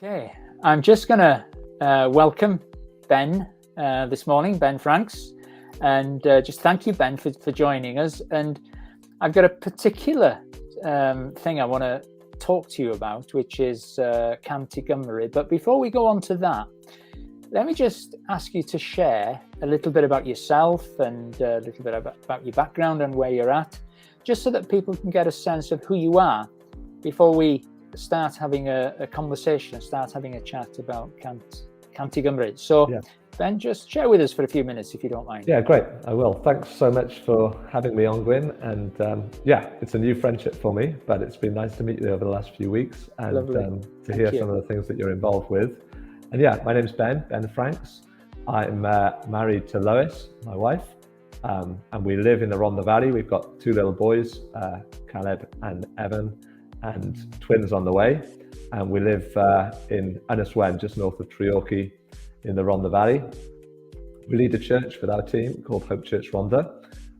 Okay, I'm just going to welcome Ben this morning, Ben Franks, and just thank you, Ben, for joining us. And I've got a particular thing I want to talk to you about, which is Cant, Gymru. But before we go on to that, let me just ask you to share a little bit about yourself and a little bit about your background and where you're at, just so that people can get a sense of who you are before we start having a conversation, start having a chat about Cant, Gymru. So, yeah. Ben, just share with us for a few minutes, if you don't mind. Yeah, great. I will. Thanks so much for having me on, Gwyn. And it's a new friendship for me, but it's been nice to meet you over the last few weeks and to hear some of the things that you're involved with. And my name's Ben Franks. I'm married to Lois, my wife, and we live in the Rhondda Valley. We've got two little boys, Caleb and Evan, and twins on the way. And we live in Ynyswen, just north of Treorchy in the Rhondda Valley. We lead a church with our team called Hope Church Rhondda.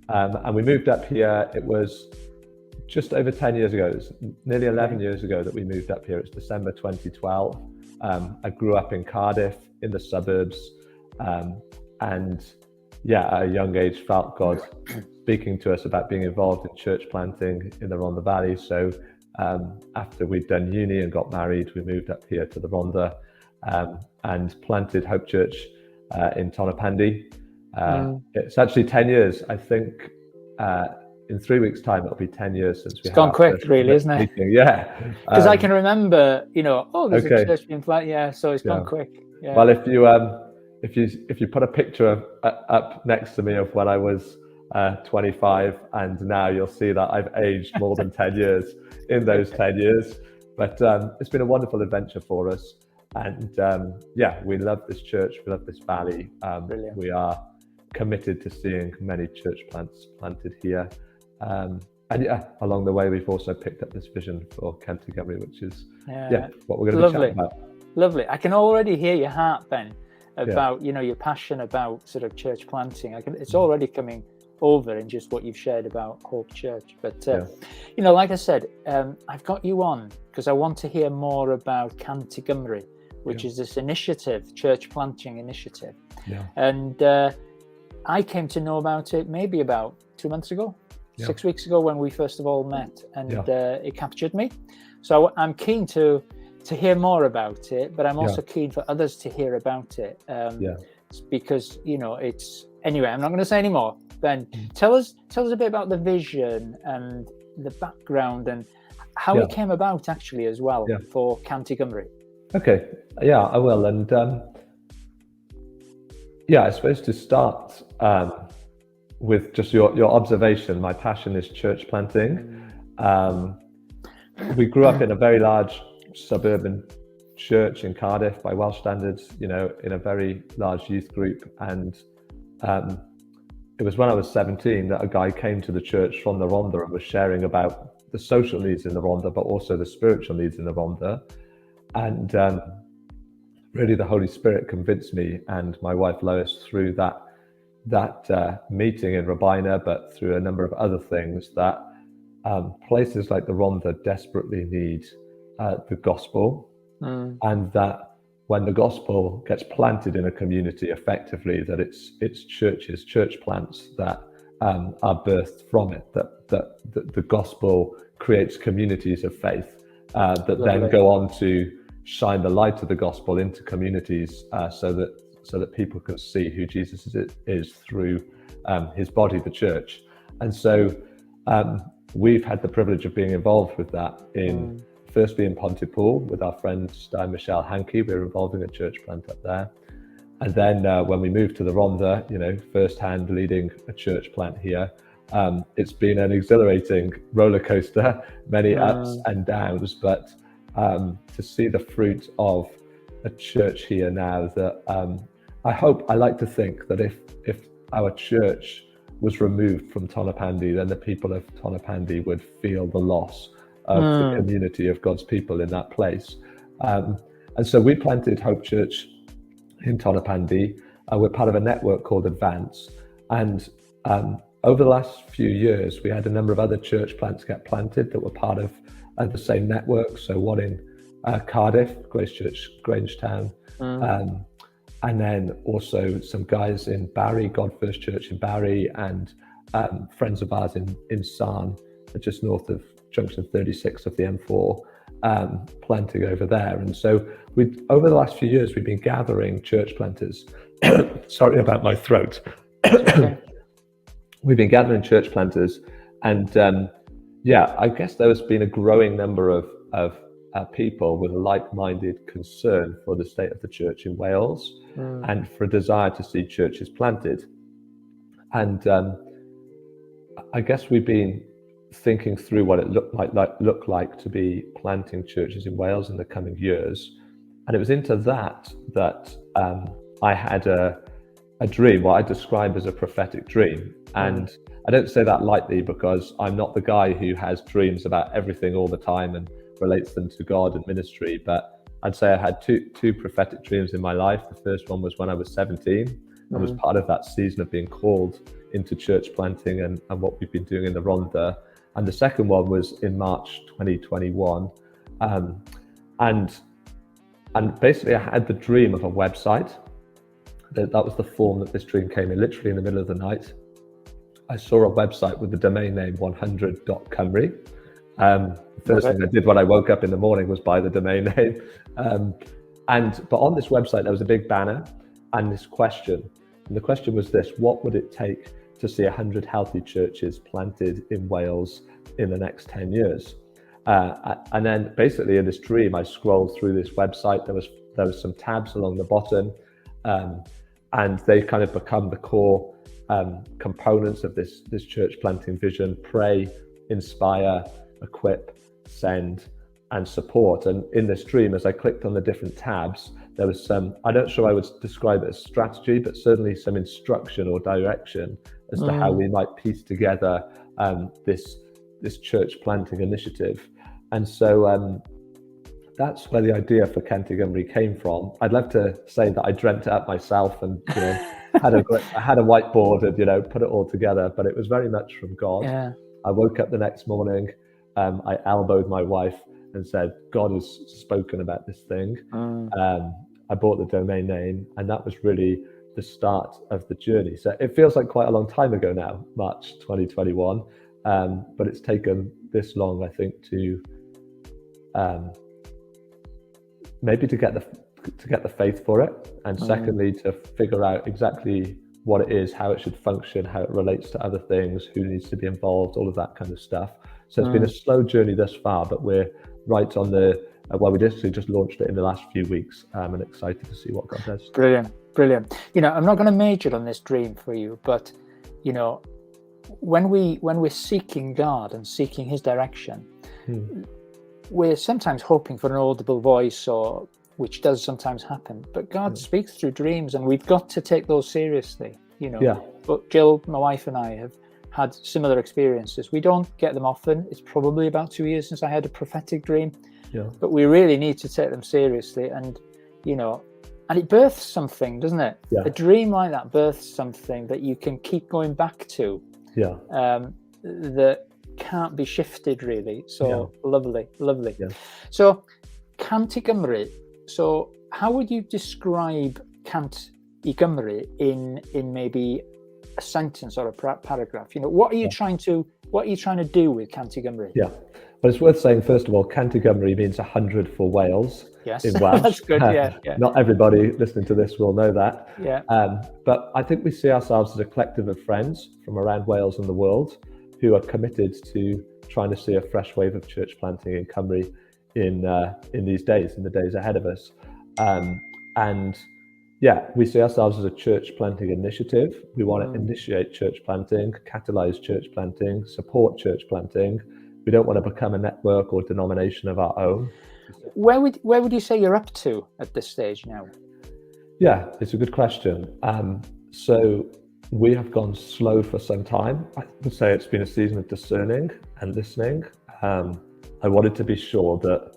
And we moved up here, it was just over 10 years ago, it was nearly 11 years ago that we moved up here. It's December 2012. I grew up in Cardiff, in the suburbs, and at a young age felt God speaking to us about being involved in church planting in the Rhondda Valley. So after we'd done uni and got married, we moved up here to the Rhondda and planted Hope Church in Tonopandi. It's actually 10 years, I think. In 3 weeks' time, it'll be 10 years since we. It's gone quick, really, isn't it? Meeting. Yeah, because I can remember, there's a church being planted. Yeah, so it's gone quick. Yeah. Well, if you put a picture up next to me of when I was 25 and now, you'll see that I've aged more than 10 years in those 10 years. But it's been a wonderful adventure for us, and we love this church. We love this valley. We are committed to seeing many church plants planted here. Along the way, we've also picked up this vision for Cant, Gymru, which is what we're going to be chatting about. Lovely. I can already hear your heart, Ben, about your passion about sort of church planting. It's already coming over in just what you've shared about Hope Church. But like I said, I've got you on because I want to hear more about Cant, Gymru, which is this initiative, church planting initiative. And I came to know about it maybe about 2 months ago. 6 weeks ago when we first of all met, and it captured me. So I'm keen to hear more about it, but I'm also keen for others to hear about it. Because it's anyway. I'm not going to say any more. Ben, tell us a bit about the vision and the background and how it came about actually as well for Cant, Gymru. Okay, I will, and I suppose to start. With just your observation, my passion is church planting. We grew up in a very large suburban church in Cardiff by Welsh standards, in a very large youth group. And it was when I was 17 that a guy came to the church from the Rhondda and was sharing about the social needs in the Rhondda, but also the spiritual needs in the Rhondda. And really the Holy Spirit convinced me and my wife Lois through that meeting in Robina, but through a number of other things, that places like the Rhondda desperately need the gospel, and that when the gospel gets planted in a community effectively, that it's churches, church plants that are birthed from it, that the gospel creates communities of faith that then go on to shine the light of the gospel into communities, so that people can see who Jesus is through his body, the church. And so we've had the privilege of being involved with that firstly in Pontypool with our friend Stein Michelle Hankey. We were involved in a church plant up there. And then when we moved to the Rhondda, firsthand leading a church plant here, it's been an exhilarating roller coaster, many ups and downs, but to see the fruit of a church here now that I like to think that if our church was removed from Tonopandi, then the people of Tonopandi would feel the loss of the community of God's people in that place. And so we planted Hope Church in Tonopandi. We're part of a network called Advance. And over the last few years, we had a number of other church plants get planted that were part of the same network. So one in Cardiff, Grace Church, Grangetown, and then also some guys in Barry, God First Church in Barry, and friends of ours in Sarn, just north of junction 36 of the M4, planting over there. And so over the last few years, we've been gathering church planters. Sorry about my throat. Okay. We've been gathering church planters, and I guess there has been a growing number of people with a like-minded concern for the state of the church in Wales, and for a desire to see churches planted. And I guess we've been thinking through what it looked like to be planting churches in Wales in the coming years, and it was into that I had a dream, what I describe as a prophetic dream. And I don't say that lightly, because I'm not the guy who has dreams about everything all the time and relates them to God and ministry, but I'd say I had two prophetic dreams in my life. The first one was when I was 17. I was part of that season of being called into church planting and what we've been doing in the Rhondda. And the second one was in March 2021. And basically I had the dream of a website. That was the form that this dream came in, literally in the middle of the night. I saw a website with the domain name 100.Cymru. The first thing I did when I woke up in the morning was buy the domain name. But on this website, there was a big banner and this question. And the question was this: what would it take to see 100 healthy churches planted in Wales in the next 10 years? And then basically in this dream, I scrolled through this website. There was some tabs along the bottom, and they kind of become the core components of this church planting vision: pray, inspire, equip, send, and support. And in this dream, as I clicked on the different tabs, there was some, I'm not sure I would describe it as strategy, but certainly some instruction or direction as to how we might piece together this church planting initiative. And so that's where the idea for 100.Cymru came from. I'd love to say that I dreamt it up myself and had a whiteboard and put it all together, but it was very much from God. Yeah. I woke up the next morning, I elbowed my wife and said, God has spoken about this thing. I bought the domain name, and that was really the start of the journey. So it feels like quite a long time ago now, March 2021, but it's taken this long, I think, to maybe to get the faith for it, and secondly to figure out exactly what it is, how it should function, how it relates to other things, who needs to be involved, all of that kind of stuff. So it's been a slow journey thus far, but we're right on the we just launched it in the last few weeks, and excited to see what God does. Brilliant. I'm not going to major on this dream for you, but when we're seeking God and seeking His direction, we're sometimes hoping for an audible voice, or which does sometimes happen, but God speaks through dreams, and we've got to take those seriously. But Jill, my wife, and I have had similar experiences. We don't get them often. It's probably about 2 years since I had a prophetic dream, but we really need to take them seriously. And and it births something, doesn't it? A dream like that births something that you can keep going back to, that can't be shifted, really. So lovely. So 100.Cymru, so how would you describe 100.Cymru in maybe a sentence or a paragraph? What are you trying to do with 100.Cymru? But it's worth saying, first of all, 100.Cymru means 100 for Wales. Yes, in Welsh. that's good. Yeah. Not everybody listening to this will know that. Yeah. But I think we see ourselves as a collective of friends from around Wales and the world who are committed to trying to see a fresh wave of church planting in Cymru in these days, in the days ahead of us. We see ourselves as a church planting initiative. We want to initiate church planting, catalyze church planting, support church planting. We don't want to become a network or denomination of our own. Where would you say you're up to at this stage now? Yeah, it's a good question. So we have gone slow for some time. I would say it's been a season of discerning and listening. I wanted to be sure that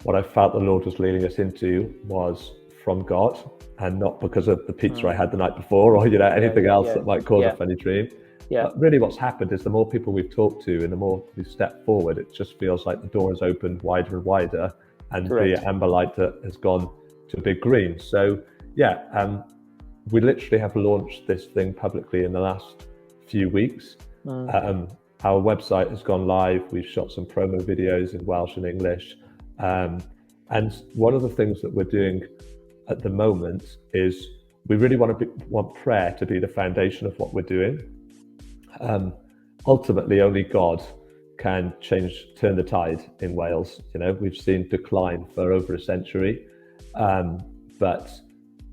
what I felt the Lord was leading us into was from God, and not because of the pizza I had the night before, or anything else that might cause a funny dream. But really what's happened is the more people we've talked to and the more we've stepped forward, it just feels like the door has opened wider and wider, and Correct. the amber light that has gone to a big green. So we literally have launched this thing publicly in the last few weeks. Our website has gone live. We've shot some promo videos in Welsh and English. And one of the things that we're doing at the moment is we really want prayer to be the foundation of what we're doing. Ultimately, only God can turn the tide in Wales. We've seen decline for over a century, but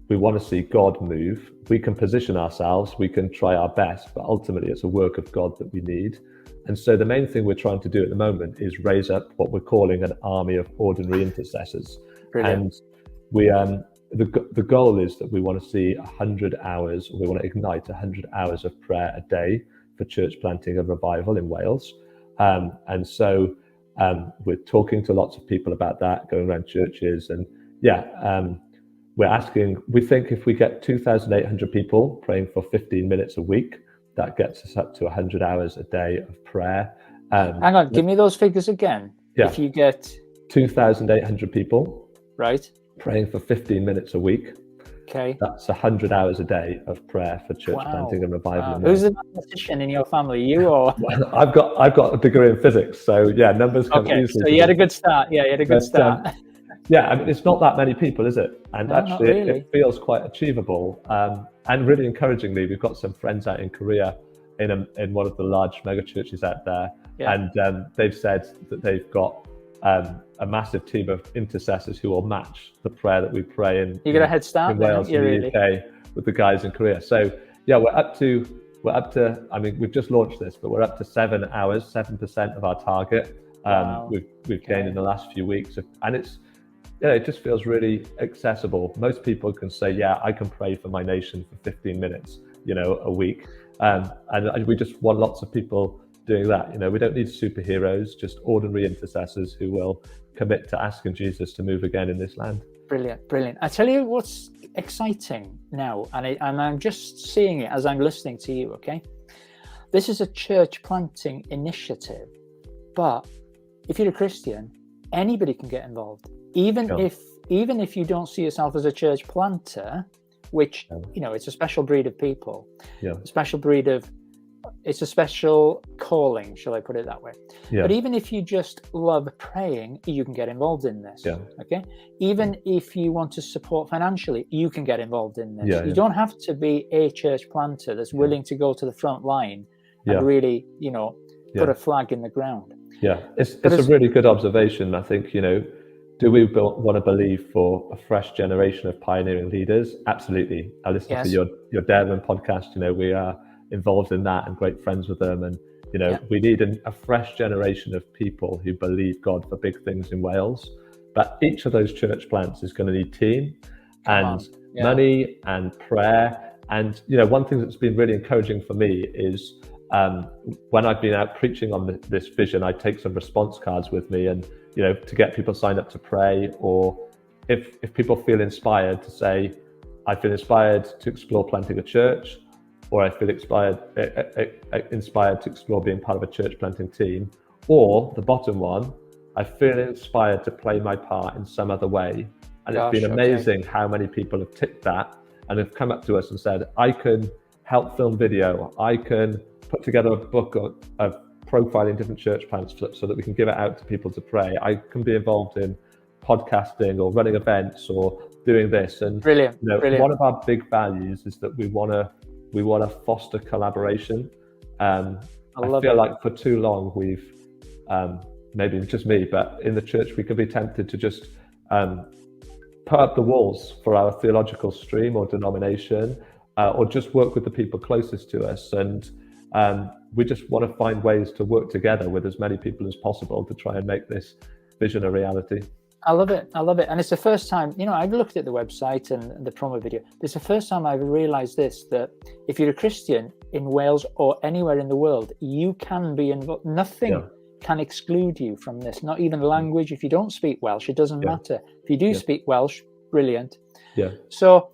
we want to see God move. We can position ourselves, we can try our best, but ultimately it's a work of God that we need. And so the main thing we're trying to do at the moment is raise up what we're calling an army of ordinary intercessors. Brilliant. And we the goal is that we want to see 100 hours, we want to ignite 100 hours of prayer a day for church planting and revival in Wales. And so we're talking to lots of people about that, going around churches, and we think if we get 2,800 people praying for 15 minutes a week, that gets us up to 100 hours a day of prayer. Hang on, give me those figures again. Yeah. If you get 2,800 people right praying for 15 minutes a week, okay, that's 100 hours a day of prayer for church planting and revival. Wow. Who's the mathematician in your family, you or? Well, I've got a degree in physics, so numbers come easily. So you had a good start. Yeah, you had a good start. I mean, it's not that many people, is it? And No, actually, really. it feels quite achievable. And really encouragingly, we've got some friends out in Korea in one of the large mega churches out there, and they've said that they've got a massive team of intercessors who will match the prayer that we pray in. You got a head start in Wales, in the UK, with the guys in Korea. So we're up to. I mean, we've just launched this, but we're up to 7 hours, 7% of our target. We've gained in the last few weeks, and it just feels really accessible. Most people can say, I can pray for my nation for 15 minutes, a week. And we just want lots of people doing that. We don't need superheroes, just ordinary intercessors who will commit to asking Jesus to move again in this land. Brilliant. I tell you what's exciting now, and I'm just seeing it as I'm listening to you, okay? This is a church planting initiative, but if you're a Christian, anybody can get involved. Even if you don't see yourself as a church planter, which it's a special breed of people, it's a special calling, shall I put it that way? But even if you just love praying, you can get involved in this. Okay. Even if you want to support financially, you can get involved in this. You don't have to be a church planter that's willing to go to the front line and really, put a flag in the ground. It's a really good observation. I think, do we want to believe for a fresh generation of pioneering leaders? Absolutely. I listened to your Darwin podcast. We are involved in that and great friends with them. And, we need a fresh generation of people who believe God for big things in Wales. But each of those church plants is going to need team and money and prayer. And, one thing that's been really encouraging for me is when I've been out preaching on this vision, I take some response cards with me and, to get people signed up to pray, or if people feel inspired to say, I feel inspired to explore planting a church, or I feel inspired to explore being part of a church planting team, or the bottom one, I feel inspired to play my part in some other way. And it's been amazing how many people have ticked that and have come up to us and said, I can help film video, I can put together a book of profiling different church plants so that we can give it out to people to pray. I can be involved in podcasting or running events or doing this. And brilliant. One of our big values is that we want to foster collaboration. I feel like for too long we've maybe just me, but in the church we could be tempted to just put up the walls for our theological stream or denomination, or just work with the people closest to us. And we just want to find ways to work together with as many people as possible to try and make this vision a reality. I love it. And it's the first time, I've looked at the website and the promo video. It's the first time I've realized that if you're a Christian in Wales or anywhere in the world, you can be involved. Nothing can exclude you from this, not even language. If you don't speak Welsh, it doesn't matter. If you do speak Welsh, brilliant. So,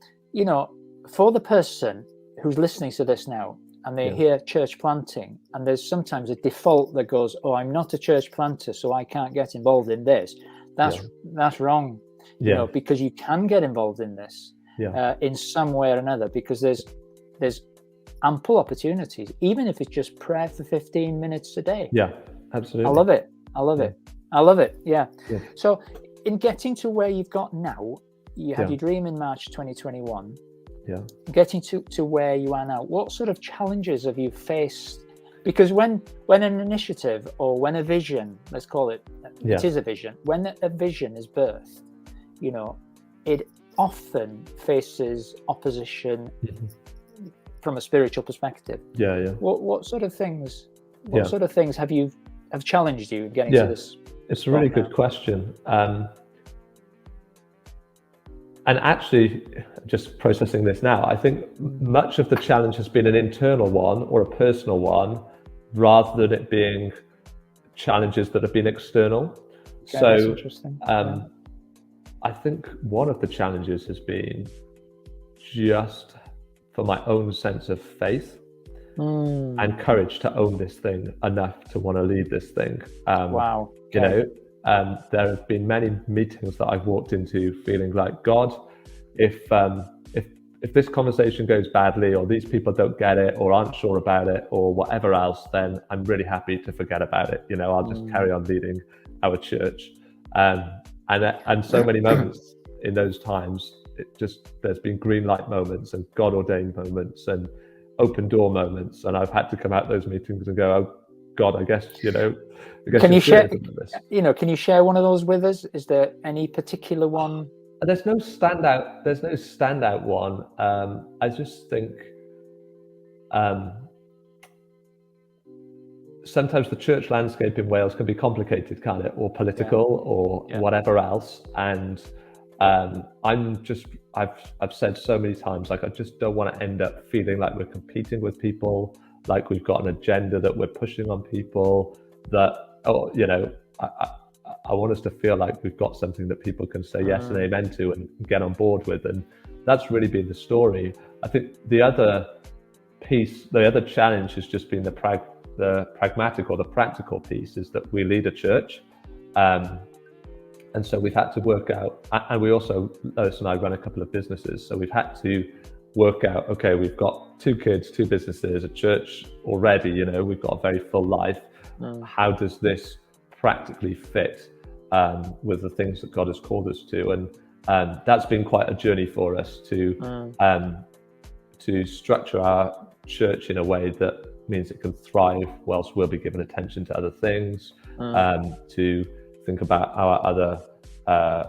for the person who's listening to this now, and they hear church planting, and there's sometimes a default that goes, I'm not a church planter, so I can't get involved in this. that's wrong. You know, because you can get involved in this in some way or another, because there's ample opportunities, even if it's just prayer for 15 minutes a day. Yeah, absolutely. I love it. I love it. Yeah. So in getting to where you've got now, you had your dream in March 2021. Yeah. Getting to where you are now, what sort of challenges have you faced? Because when an initiative, or when a vision, let's call it, it is a vision, when a vision is birthed, you know, it often faces opposition from a spiritual perspective. What sort of things have challenged you in getting to this? It's a really good question. And actually, just processing this now, I think much of the challenge has been an internal one or a personal one, rather than it being challenges that have been external. Okay, that's interesting. I think one of the challenges has been just for my own sense of faith and courage to own this thing enough to want to lead this thing. Wow. Okay. You know, there have been many meetings that I've walked into feeling like, God, if this conversation goes badly, or these people don't get it, or aren't sure about it, or whatever else, then I'm really happy to forget about it. You know, I'll just carry on leading our church. And so many moments in those times, there's been green light moments and God ordained moments and open door moments, and I've had to come out those meetings and go, oh God, I guess can you share one of those with us? Is there any particular one? There's no standout one. I just think sometimes the church landscape in Wales can be complicated, can't it? Or political, or whatever else. And I've said so many times, like, I just don't want to end up feeling like we're competing with people, like we've got an agenda that we're pushing on people, that, I want us to feel like we've got something that people can say yes and amen to and get on board with. And that's really been the story. I think the other challenge has just been the pragmatic or the practical piece, is that we lead a church. And so we've had to work out, and we also, Lois and I run a couple of businesses. So we've had to work out, okay, we've got 2 kids, 2 businesses, a church already, we've got a very full life. How does this practically fit with the things that God has called us to? And that's been quite a journey for us to structure our church in a way that means it can thrive whilst we'll be given attention to other things, to think about our other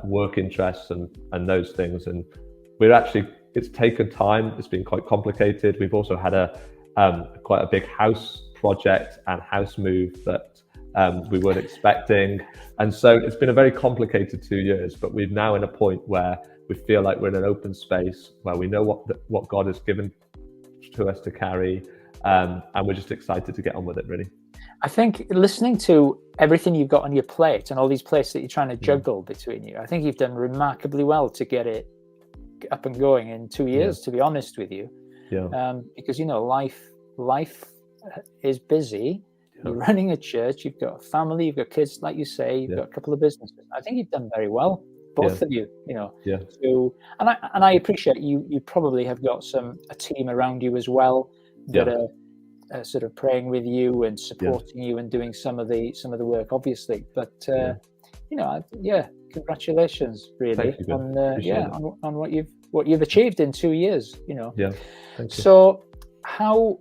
work interests and those things. And it's taken time. It's been quite complicated. We've also had quite a big house project and house move that we weren't expecting. And so it's been a very complicated 2 years, but we're now in a point where we feel like we're in an open space where we know what God has given to us to carry. And we're just excited to get on with it, really. I think listening to everything you've got on your plate and all these places that you're trying to juggle between you, I think you've done remarkably well to get it up and going in 2 years, to be honest with you. Because, life is busy. You're running a church, you've got a family, you've got kids, like you say, you've got a couple of businesses. I think you've done very well, both of you, So, and I appreciate you probably have got a team around you as well that are sort of praying with you and supporting you and doing some of the work, obviously. But congratulations, really, on what you've achieved in 2 years. Thank you. So, how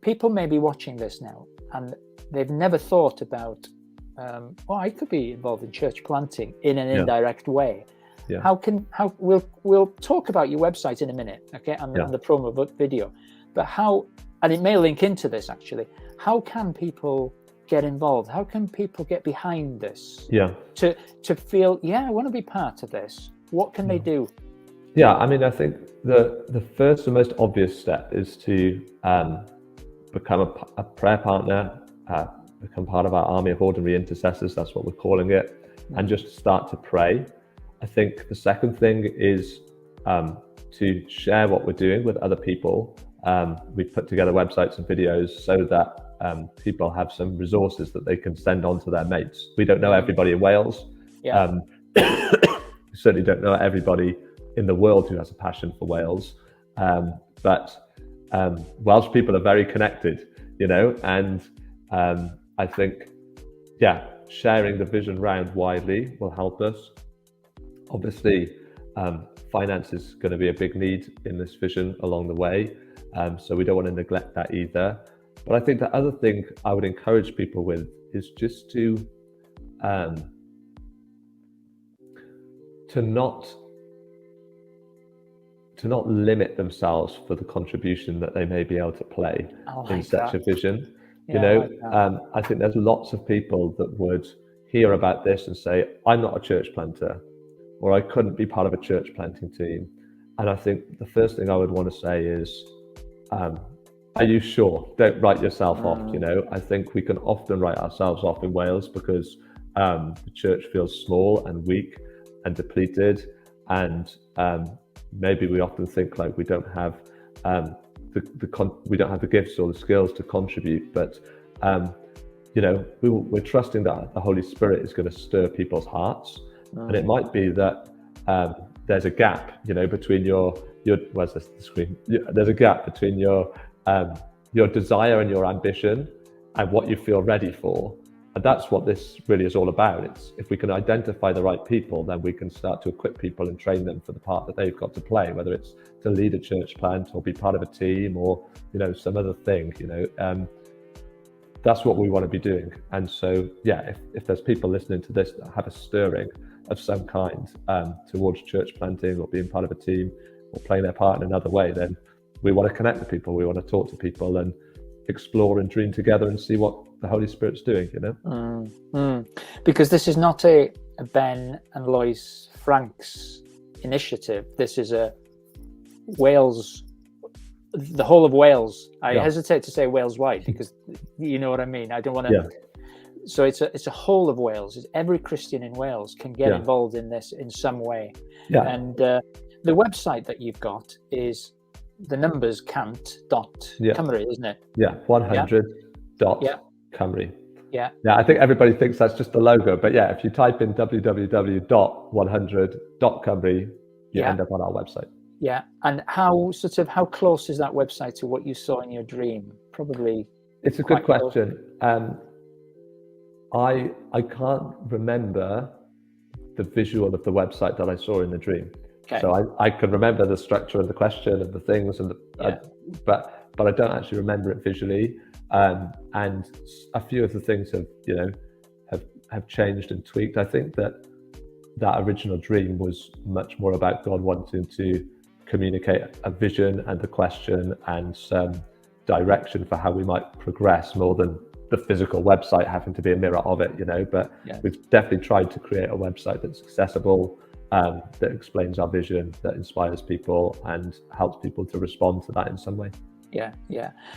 people may be watching this now and they've never thought about, I could be involved in church planting in an indirect way. We'll talk about your website in a minute, okay, and the promo video. But and it may link into this actually, how can people get involved? How can people get behind this? To feel, I want to be part of this. What can they do? I think the first and most obvious step is to become a prayer partner, become part of our army of ordinary intercessors. That's what we're calling it, and just start to pray. I think the second thing is to share what we're doing with other people. We've put together websites and videos so that people have some resources that they can send on to their mates. We don't know everybody in Wales, Yeah. We certainly don't know everybody in the world who has a passion for Wales, but Welsh people are very connected, you know, and I think, yeah, sharing the vision round widely will help us. Obviously, finance is going to be a big need in this vision along the way, so we don't want to neglect that either. But I think the other thing I would encourage people with is just to not limit themselves for the contribution that they may be able to play in such a vision. Yeah, you know, I think there's lots of people that would hear about this and say, I'm not a church planter, or I couldn't be part of a church planting team. And I think the first thing I would want to say is, are you sure? Don't write yourself off. You know, I think we can often write ourselves off in Wales because the church feels small and weak and depleted, and maybe we often think like we don't have we don't have the gifts or the skills to contribute. But you know, we're trusting that the Holy Spirit is going to stir people's hearts, and it might be that there's a gap, you know, between your where's the screen? There's a gap between your desire and your ambition and what you feel ready for. And that's what this really is all about. It's if we can identify the right people, then we can start to equip people and train them for the part that they've got to play, whether it's to lead a church plant or be part of a team or, you know, some other thing, you know. That's what we want to be doing. And so, yeah, if there's people listening to this that have a stirring of some kind towards church planting or being part of a team or playing their part in another way, then we want to connect with people. We want to talk to people and explore and dream together and see what the Holy Spirit's doing, you know. Because this is not a Ben and Lois Franks initiative. This is a Wales, the whole of Wales. I hesitate to say Wales-wide because you know what I mean. I don't want to. Yeah. So it's a whole of Wales. It's every Christian in Wales can get involved in this in some way. Yeah. And the website that you've got is the numbers Cant.Cymru, isn't it? Yeah, 100.Cymru. Yeah. Yeah, I think everybody thinks that's just the logo, but yeah, if you type in www.100.Cymru, you end up on our website. Yeah, and how close is that website to what you saw in your dream? Probably. It's a good question. I can't remember the visual of the website that I saw in the dream. Okay. So I can remember the structure of the question and the things, and but I don't actually remember it visually. And a few of the things have changed and tweaked. I think that original dream was much more about God wanting to communicate a vision and a question and some direction for how we might progress, more than the physical website having to be a mirror of it, you know. But we've definitely tried to create a website that's accessible, that explains our vision, that inspires people and helps people to respond to that in some way. Yeah.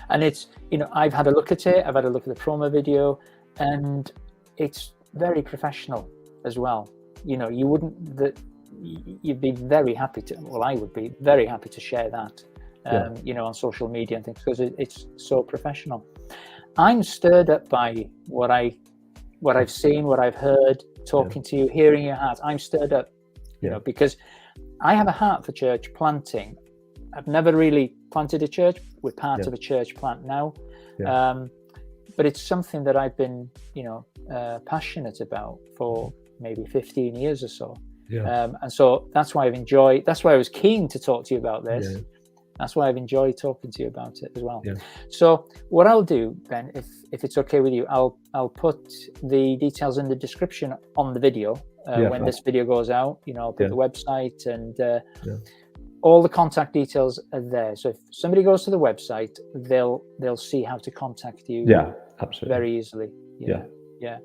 And it's, you know, I've had a look at it, I've had a look at the promo video, and it's very professional as well. You know, you'd be very happy to, well, I would be very happy to share that, you know, on social media and things, because it's so professional. I'm stirred up by what I've seen, what I've heard, talking to you, hearing your heart. I'm stirred up, you know, because I have a heart for church planting. I've never really planted a church. We're part of a church plant now. But it's something that I've been, you know, passionate about for maybe 15 years or so. And so that's why I was keen to talk to you about this. That's why I've enjoyed talking to you about it as well. So what I'll do, Ben, if it's okay with you, I'll put the details in the description on the video when this video goes out. You know, I'll put the website and all the contact details are there. So if somebody goes to the website, they'll see how to contact you. Absolutely. Very easily. Yeah.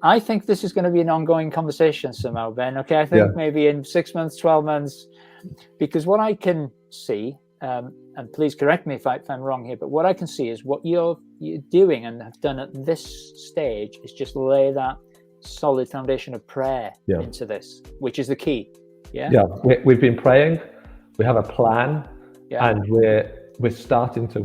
I think this is going to be an ongoing conversation somehow, Ben. Okay, I think maybe in 6 months, 12 months, because what I can see, and please correct me if I'm wrong here, but what I can see is what you're doing and have done at this stage is just lay that solid foundation of prayer into this, which is the key. We've been praying. We have a plan, and we're starting to.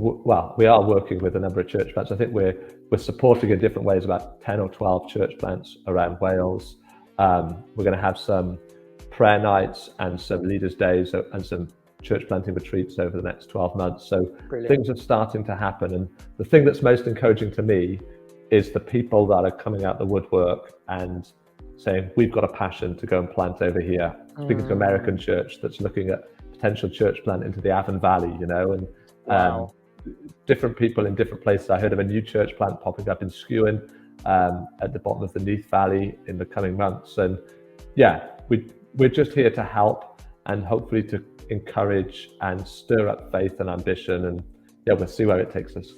We are working with a number of church plants. I think we're supporting in different ways about 10 or 12 church plants around Wales. We're going to have some prayer nights and some leaders' days and some church planting retreats over the next 12 months. So Brilliant. Things are starting to happen. And the thing that's most encouraging to me is the people that are coming out the woodwork and saying, we've got a passion to go and plant over here. Speaking to American church that's looking at potential church plant into the Avon Valley, and Wow. Different people in different places. I heard of a new church plant popping up in Skewen at the bottom of the Neath Valley in the coming months. And yeah, we're just here to help and hopefully to encourage and stir up faith and ambition. And yeah, we'll see where it takes us.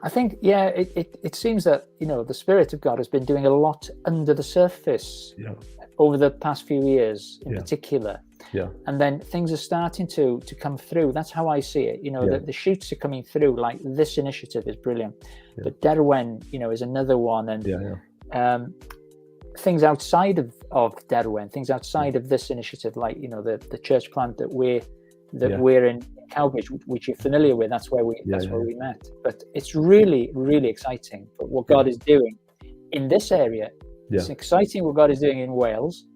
I think, it seems that, the Spirit of God has been doing a lot under the surface over the past few years in particular. Yeah. And then things are starting to come through. That's how I see it. The shoots are coming through. Like, this initiative is brilliant. Yeah. But Derwen, is another one. And things outside of Derwen, things outside of this initiative, like, the church plant that we're in Cowbridge, which you're familiar with. That's where we met. But it's really, really exciting. But what God is doing in this area, it's exciting what God is doing in Wales.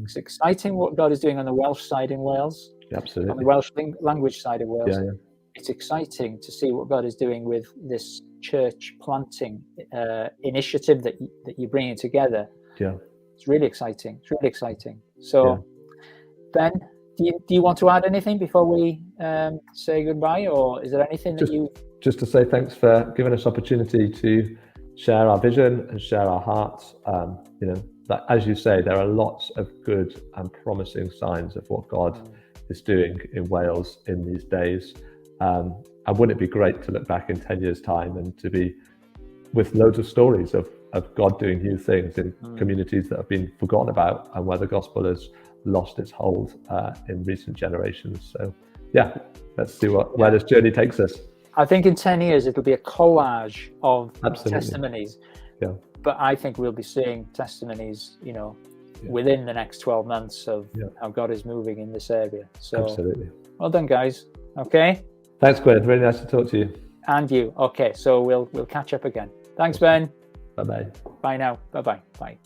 It's exciting what God is doing on the Welsh side in Wales. Absolutely. On the Welsh language side of Wales. Yeah. It's exciting to see what God is doing with this church planting initiative that you're bringing together. Yeah. It's really exciting. It's really exciting. So, Ben, do you want to add anything before we say goodbye, or is there anything that you... Just to say thanks for giving us opportunity to share our vision and share our hearts. That, as you say, there are lots of good and promising signs of what God is doing in Wales in these days. And wouldn't it be great to look back in 10 years' time and to be with loads of stories of God doing new things in communities that have been forgotten about and where the gospel has lost its hold in recent generations. So yeah, let's see where this journey takes us. I think in 10 years it'll be a collage of testimonies. Yeah. But I think we'll be seeing testimonies, within the next 12 months of how God is moving in this area. So absolutely. Well done, guys. Okay. Thanks, Gwyneth. Really nice to talk to you. And you. Okay. So we'll catch up again. Thanks, Ben. Bye-bye. Bye now. Bye-bye. Bye.